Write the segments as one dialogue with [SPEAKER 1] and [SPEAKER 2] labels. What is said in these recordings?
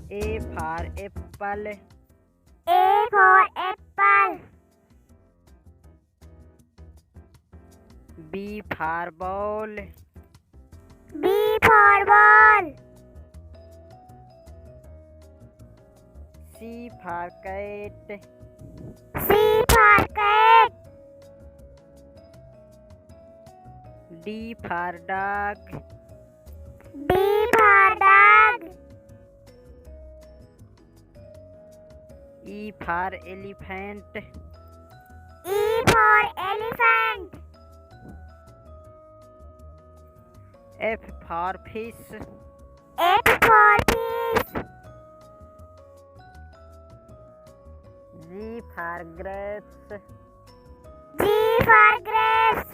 [SPEAKER 1] A for apple.
[SPEAKER 2] A for apple.
[SPEAKER 1] B for ball.
[SPEAKER 2] B for ball.
[SPEAKER 1] C for cat.
[SPEAKER 2] C for cat.
[SPEAKER 1] D for dog.
[SPEAKER 2] D for dog.
[SPEAKER 1] E for elephant.
[SPEAKER 2] E for elephant.
[SPEAKER 1] F for fish.
[SPEAKER 2] F for fish.
[SPEAKER 1] G for grapes.
[SPEAKER 2] G for grapes.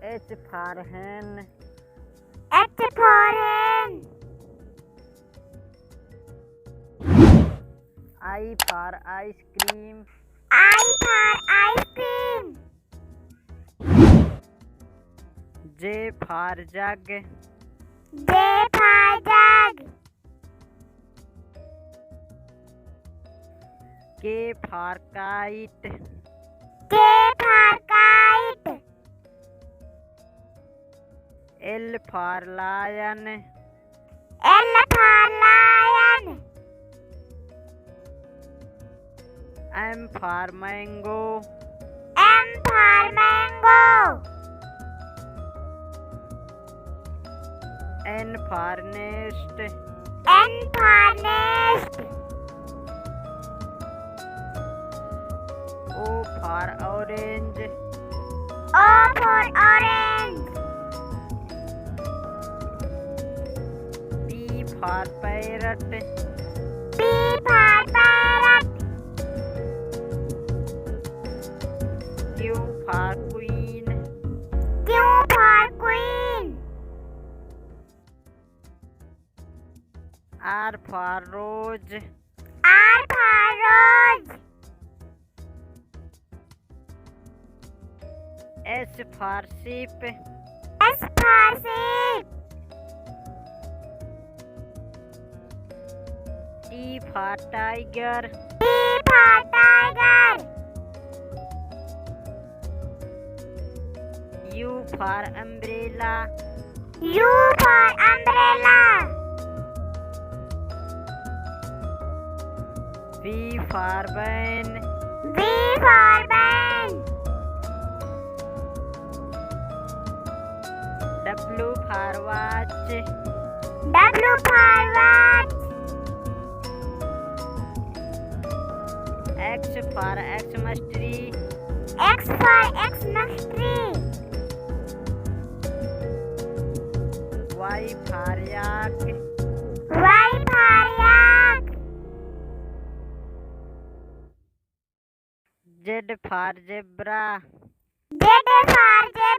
[SPEAKER 1] H for hen.
[SPEAKER 2] H for hen.
[SPEAKER 1] I for ice cream.
[SPEAKER 2] I for ice cream.
[SPEAKER 1] J for jug.
[SPEAKER 2] J for jug.
[SPEAKER 1] K for kite.
[SPEAKER 2] K for kite.
[SPEAKER 1] L for lion.
[SPEAKER 2] L for lion.
[SPEAKER 1] M for mango.
[SPEAKER 2] M for mango.
[SPEAKER 1] N for nest.
[SPEAKER 2] N for nest.
[SPEAKER 1] O for orange.
[SPEAKER 2] O for orange.
[SPEAKER 1] P for parrot.
[SPEAKER 2] P for parrot.
[SPEAKER 1] Q for queen.
[SPEAKER 2] Q for queen.
[SPEAKER 1] R for rose.
[SPEAKER 2] R for rose.
[SPEAKER 1] S for sheep.
[SPEAKER 2] S for sheep.
[SPEAKER 1] T for tiger.
[SPEAKER 2] T for tiger.
[SPEAKER 1] U for umbrella.
[SPEAKER 2] U for umbrella.
[SPEAKER 1] V for van.
[SPEAKER 2] V for van.
[SPEAKER 1] W for watch.
[SPEAKER 2] W for watch.
[SPEAKER 1] X for Xmas tree.
[SPEAKER 2] X for Xmas tree.
[SPEAKER 1] Y for yak.
[SPEAKER 2] Y for yak.
[SPEAKER 1] Z for zebra.
[SPEAKER 2] Z for zebra.